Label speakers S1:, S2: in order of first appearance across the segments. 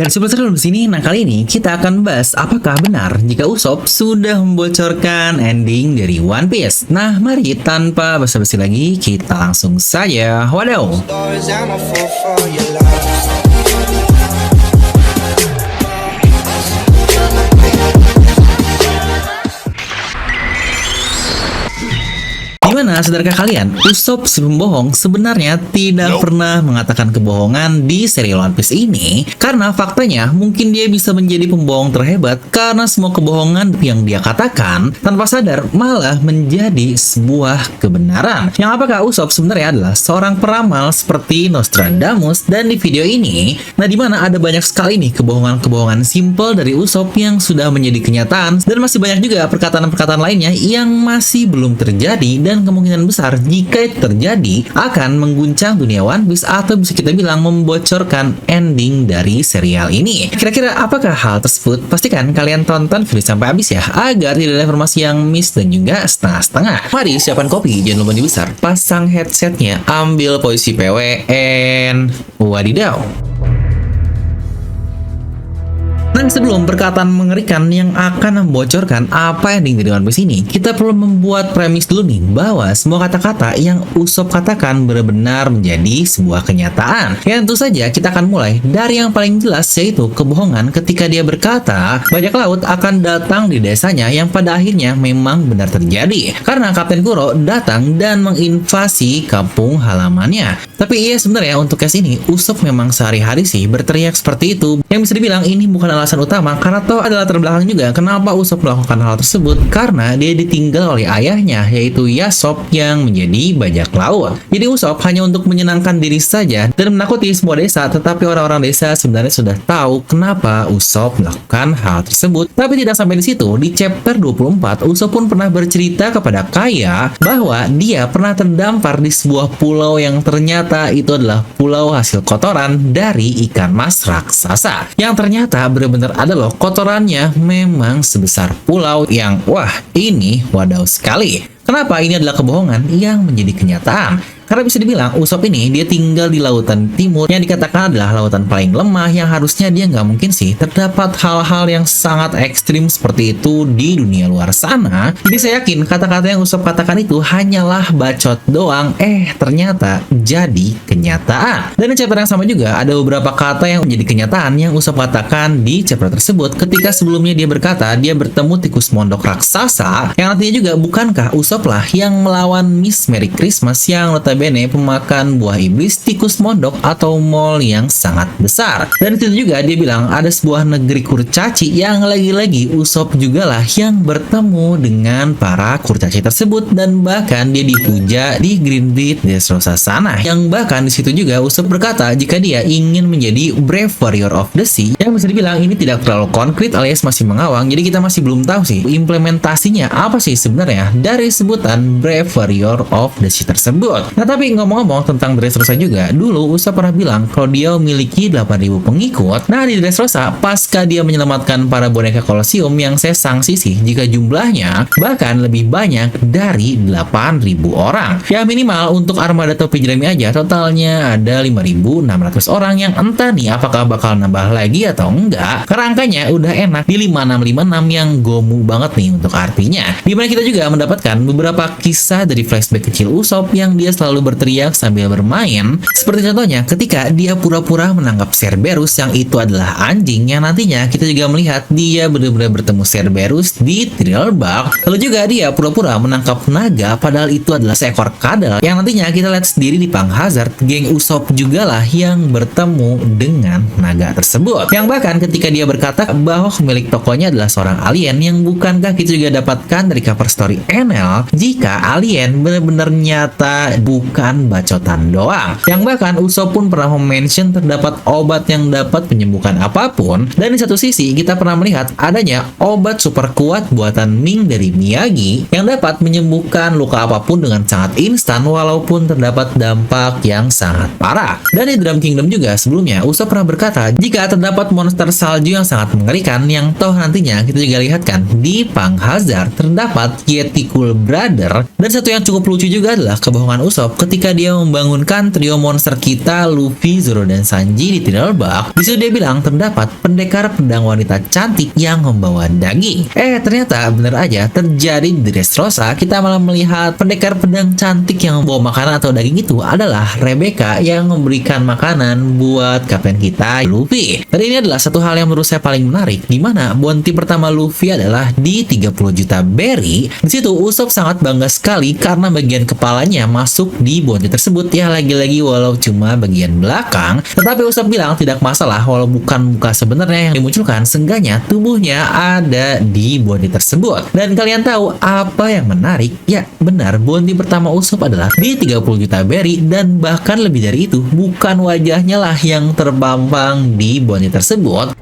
S1: Dan sebelum sini, nah kali ini kita akan bahas apakah benar jika Usopp sudah membocorkan ending dari One Piece. Nah, mari tanpa basa-basi lagi kita langsung saja. Waduh. Gimana saudara kalian? Usopp si pembohong sebenarnya tidak pernah mengatakan kebohongan di serial One Piece ini, karena faktanya mungkin dia bisa menjadi pembohong terhebat karena semua kebohongan yang dia katakan tanpa sadar malah menjadi sebuah kebenaran. Yang apakah Usopp sebenarnya adalah seorang peramal seperti Nostradamus? Dan di video ini, nah dimana ada banyak sekali nih kebohongan-kebohongan simple dari Usopp yang sudah menjadi kenyataan, dan masih banyak juga perkataan-perkataan lainnya yang masih belum terjadi dan kemungkinan besar jika itu terjadi akan mengguncang dunia One Piece atau bisa kita bilang membocorkan ending dari serial ini. Kira-kira apakah hal tersebut? Pastikan kalian tonton video sampai habis ya, agar tidak ada informasi yang miss dan juga setengah-setengah. Mari siapkan kopi, jangan lupa dibesar, pasang headsetnya, ambil posisi PW, and wadidaw. Nah, sebelum perkataan mengerikan yang akan membocorkan apa ending dari One Piece ini, kita perlu membuat premis dulu nih bahwa semua kata-kata yang Usopp katakan benar-benar menjadi sebuah kenyataan. Ya tentu saja kita akan mulai dari yang paling jelas, yaitu kebohongan ketika dia berkata bajak laut akan datang di desanya, yang pada akhirnya memang benar terjadi karena Kapten Kuro datang dan menginvasi kampung halamannya. Tapi iya, sebenarnya untuk case ini Usopp memang sehari-hari sih berteriak seperti itu, yang bisa dibilang ini bukan alasan utama, karena toh adalah terbelakang juga kenapa Usopp melakukan hal tersebut, karena dia ditinggal oleh ayahnya yaitu Yasop yang menjadi bajak laut. Jadi Usopp hanya untuk menyenangkan diri saja dan menakuti semua desa, tetapi orang-orang desa sebenarnya sudah tahu kenapa Usopp melakukan hal tersebut. Tapi tidak sampai di situ, di chapter 24 Usopp pun pernah bercerita kepada Kaya bahwa dia pernah terdampar di sebuah pulau yang ternyata itu adalah pulau hasil kotoran dari ikan mas raksasa, yang ternyata benar-benar ada loh kotorannya memang sebesar pulau, yang wah ini wadaw sekali. Kenapa ini adalah kebohongan yang menjadi kenyataan? Karena bisa dibilang Usopp ini dia tinggal di lautan timur yang dikatakan adalah lautan paling lemah, yang harusnya dia nggak mungkin sih terdapat hal-hal yang sangat ekstrim seperti itu di dunia luar sana. Jadi saya yakin kata-kata yang Usopp katakan itu hanyalah bacot doang, ternyata jadi kenyataan. Dan di chapter yang sama juga ada beberapa kata yang menjadi kenyataan yang Usopp katakan di chapter tersebut, ketika sebelumnya dia berkata dia bertemu tikus mondok raksasa, yang artinya juga bukankah Usopp lah yang melawan Miss Merry Christmas yang notabene pemakan buah iblis tikus mondok atau mall yang sangat besar. Dan itu juga dia bilang ada sebuah negeri kurcaci, yang lagi-lagi Usopp juga lah yang bertemu dengan para kurcaci tersebut, dan bahkan dia dipuja di Green Beach Dressrosa sana, yang bahkan di situ juga Usopp berkata jika dia ingin menjadi Brave Warrior of the Sea, yang bisa dibilang ini tidak terlalu konkret alias masih mengawang. Jadi kita masih belum tahu sih implementasinya apa sih sebenarnya dari sebutan Brave Warrior of the Sea tersebut. Nah, tapi ngomong-ngomong tentang Dressrosa juga, dulu Usopp pernah bilang kalau dia memiliki 8.000 pengikut. Nah, di Dressrosa pasca dia menyelamatkan para boneka Colosseum, yang saya sangsi sih jika jumlahnya bahkan lebih banyak dari 8.000 orang. Ya minimal untuk armada topi jerami aja totalnya ada 5.600 orang, yang entah nih apakah bakal nambah lagi atau enggak, karena angkanya udah enak di 5656 yang gomu banget nih untuk artinya. Dimana kita juga mendapatkan beberapa kisah dari flashback kecil Usopp yang dia selalu berteriak sambil bermain, seperti contohnya ketika dia pura-pura menangkap Cerberus yang itu adalah anjing, yang nantinya kita juga melihat dia benar-benar bertemu Cerberus di Thriller Bark. Lalu juga dia pura-pura menangkap naga padahal itu adalah seekor kadal, yang nantinya kita lihat sendiri di Punk Hazard, geng Usopp juga lah yang bertemu dengan naga tersebut, yang bahkan ketika dia berkata bahwa pemilik tokonya adalah seorang alien, yang bukankah kita juga dapatkan dari cover story NL jika alien benar-benar nyata bukan bacotan doang. Yang bahkan Usopp pun pernah mention terdapat obat yang dapat menyembuhkan apapun, dan di satu sisi kita pernah melihat adanya obat super kuat buatan Ming dari Miyagi yang dapat menyembuhkan luka apapun dengan sangat instan walaupun terdapat dampak yang sangat parah. Dan di Drum Kingdom juga sebelumnya Usopp pernah berkata jika terdapat monster salju yang sangat mengerikan, yang toh nantinya kita juga lihat kan di Punk Hazard terdapat Yeti Cool Brother. Dan satu yang cukup lucu juga adalah kebohongan Usopp Usopp ketika dia membangunkan trio monster kita Luffy, Zoro, dan Sanji di Tinder Bug. Di situ dia bilang terdapat pendekar pedang wanita cantik yang membawa daging. Ternyata bener aja terjadi di Dressrosa. Kita malah melihat pendekar pedang cantik yang membawa makanan atau daging itu adalah Rebecca yang memberikan makanan buat kapten kita Luffy. Dan ini adalah satu hal yang menurut saya paling menarik, di mana bounty pertama Luffy adalah di 30 juta berry. Di situ Usopp sangat bangga sekali karena bagian kepalanya masuk di bounty tersebut. Ya lagi-lagi walau cuma bagian belakang, tetapi Usopp bilang tidak masalah walau bukan muka sebenarnya yang dimunculkan, seenggaknya tubuhnya ada di bounty tersebut. Dan kalian tahu apa yang menarik? Ya benar, bounty pertama Usopp adalah di 30 juta berry, dan bahkan lebih dari itu, bukan wajahnya lah yang terpampang di bounty tersebut.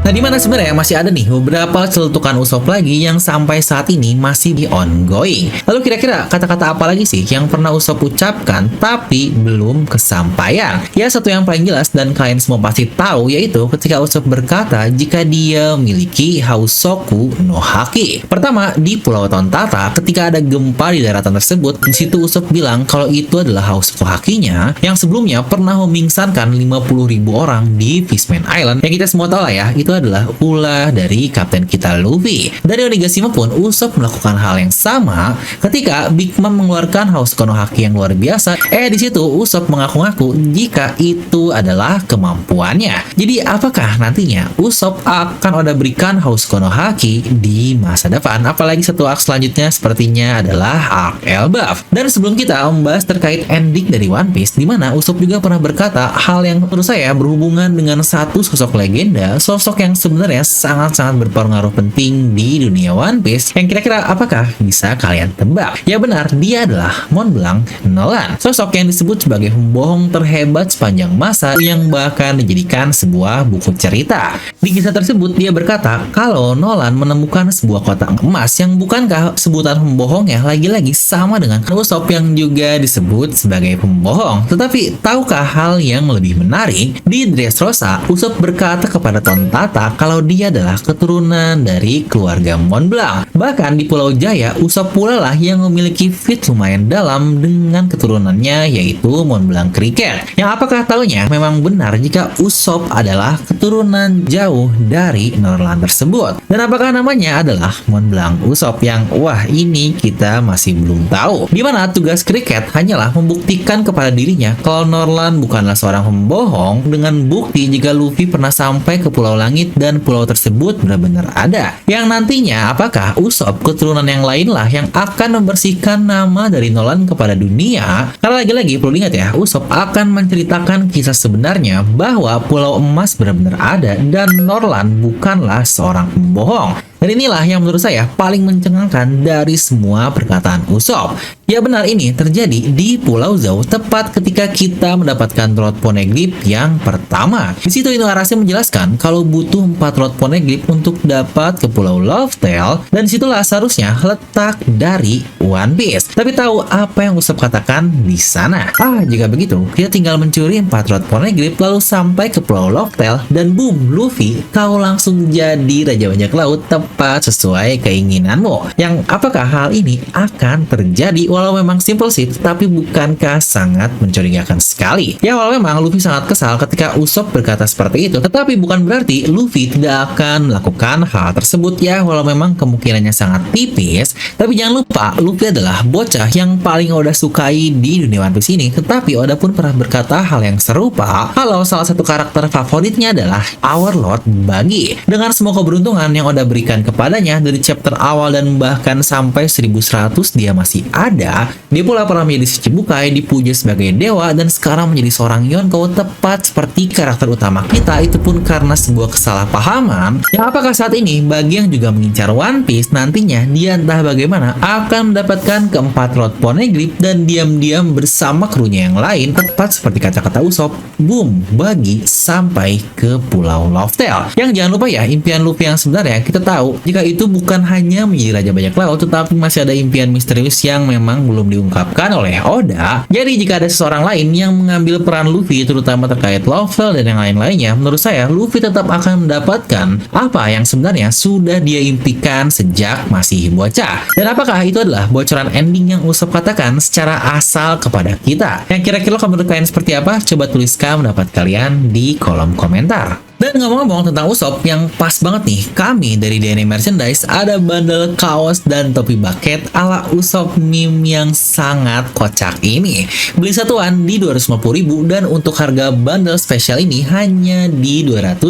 S1: Nah, di mana sebenarnya masih ada nih beberapa celetukan Usopp lagi yang sampai saat ini masih di ongoing. Lalu kira-kira kata-kata apa lagi sih yang pernah Usopp ucapkan tapi belum kesampaian? Ya, satu yang paling jelas dan kalian semua pasti tahu, yaitu ketika Usopp berkata jika dia memiliki Hausoku no Haki. Pertama, di Pulau Tontata ketika ada gempa di daratan tersebut, di situ Usopp bilang kalau itu adalah Hausoku Hakinya yang sebelumnya pernah memingsankan 50.000 orang di Fishman Island. Yang kita semua tahu lah ya, itu adalah ulah dari kapten kita Luffy. Dari Onigashima pun Usopp melakukan hal yang sama ketika Big Mom mengeluarkan Hausoku no Haki yang luar biasa. Di situ Usopp mengaku-ngaku jika itu adalah kemampuannya. Jadi apakah nantinya Usopp akan Oda berikan Hausoku no Haki di masa depan? Apalagi satu arc selanjutnya sepertinya adalah arc Elbaf. Dan sebelum kita membahas terkait ending dari One Piece, di mana Usopp juga pernah berkata hal yang menurut saya berhubungan dengan satu sosok legenda, sosok yang sebenarnya sangat-sangat berpengaruh penting di dunia One Piece, yang kira-kira apakah bisa kalian tebak? Ya benar, dia adalah Mont Blanc Nolan, sosok yang disebut sebagai pembohong terhebat sepanjang masa yang bahkan dijadikan sebuah buku cerita. Di kisah tersebut dia berkata kalau Nolan menemukan sebuah kotak emas yang bukankah sebutan pembohongnya lagi-lagi sama dengan Usopp yang juga disebut sebagai pembohong. Tetapi tahukah hal yang lebih menarik? Di Dressrosa, Usopp berkata kepada Tontata kalau dia adalah keturunan dari keluarga Mont Blanc. Bahkan di Pulau Jaya, Usopp pula lah yang memiliki fit lumayan dalam dengan keturunannya, yaitu Mont Blanc Cricket. Yang apakah tahunya memang benar jika Usopp adalah keturunan jauh dari Norland tersebut? Dan apakah namanya adalah Mont Blanc Usopp? Yang wah, ini kita masih belum tahu. Di mana tugas Cricket hanyalah membuktikan kepada dirinya kalau Norland bukanlah seorang pembohong dengan bukti jika Luffy pernah sampai ke Pulau Langit dan pulau tersebut benar-benar ada. Yang nantinya apakah Usopp keturunan yang lain lah yang akan membersihkan nama dari Nolan kepada dunia? Karena lagi-lagi perlu diingat ya, Usopp akan menceritakan kisah sebenarnya bahwa Pulau Emas benar-benar ada dan Norland bukanlah seorang pembohong. Dan inilah yang menurut saya paling mencengangkan dari semua perkataan Usopp. Ya benar, ini terjadi di Pulau Zou tepat ketika kita mendapatkan Rod Poneglyph yang pertama. Di situ Inuarashi menjelaskan kalau butuh 4 Rod Poneglyph untuk dapat ke Pulau Loftel, dan disitulah seharusnya letak dari One Piece. Tapi tahu apa yang Usopp katakan di sana? Jika begitu, kita tinggal mencuri 4 Rod Poneglyph lalu sampai ke Pulau Loftel dan boom, Luffy, kau langsung jadi Raja Bajak Laut tepat sesuai keinginanmu. Yang apakah hal ini akan terjadi? Walau memang simple sih, tapi bukankah sangat mencurigakan sekali? Ya walau memang Luffy sangat kesal ketika Usopp berkata seperti itu, tetapi bukan berarti Luffy tidak akan melakukan hal tersebut ya, walau memang kemungkinannya sangat tipis. Tapi jangan lupa, Luffy adalah bocah yang paling Oda sukai di dunia One Piece ini. Tetapi Oda pun pernah berkata hal yang serupa kalau salah satu karakter favoritnya adalah Our Lord Buggy. Dengan semua keberuntungan yang Oda berikan kepadanya dari chapter awal dan bahkan sampai 1100 dia masih ada. Dia pula pernah menjadi si Chibukai, dipuja sebagai dewa, dan sekarang menjadi seorang Yonko tepat seperti karakter utama kita. Itu pun karena sebuah kesalahpahaman. Yang apakah saat ini bagi yang juga mengincar One Piece, nantinya dia entah bagaimana akan mendapatkan keempat Rod Poneglyph dan diam-diam bersama krunya yang lain tepat seperti kata-kata Usopp, boom, bagi sampai ke Pulau Loftel. Yang jangan lupa ya, impian Luffy yang sebenarnya kita tahu tahu jika itu bukan hanya menjadi raja bajak laut, tetapi masih ada impian misterius yang memang belum diungkapkan oleh Oda. Jadi jika ada seseorang lain yang mengambil peran Luffy, terutama terkait Lovell dan yang lain-lainnya, menurut saya Luffy tetap akan mendapatkan apa yang sebenarnya sudah dia impikan sejak masih bocah. Dan apakah itu adalah bocoran ending yang Usopp katakan secara asal kepada kita? Yang kira-kira menurut kalian seperti apa? Coba tuliskan pendapat kalian di kolom komentar. Dan ngomong-ngomong tentang Usopp, yang pas banget nih, kami dari DNA Merchandise ada bundle kaos dan topi bucket ala Usopp meme yang sangat kocak ini. Beli satuan di 250.000 dan untuk harga bundle spesial ini hanya di 200.000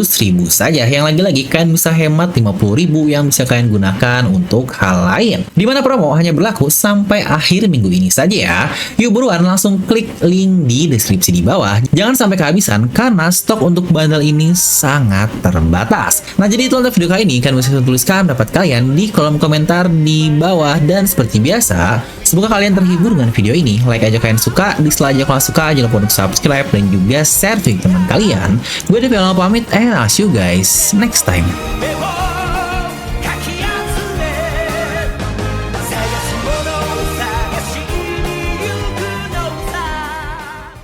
S1: saja. Yang lagi-lagi kalian bisa hemat 50.000 yang bisa kalian gunakan untuk hal lain. Dimana promo hanya berlaku sampai akhir minggu ini saja ya. Yuk buruan langsung klik link di deskripsi di bawah. Jangan sampai kehabisan karena stok untuk bundle ini sangat terbatas. Nah, jadi itu untuk video kali ini. Kalian bisa tuliskan pendapat kalian di kolom komentar di bawah. Dan seperti biasa, semoga kalian terhibur dengan video ini. Like aja kalian suka, dislike aja kalau suka, jangan lupa untuk subscribe dan juga share ke teman kalian. Gue Devi pamit, and I'll see you guys next time.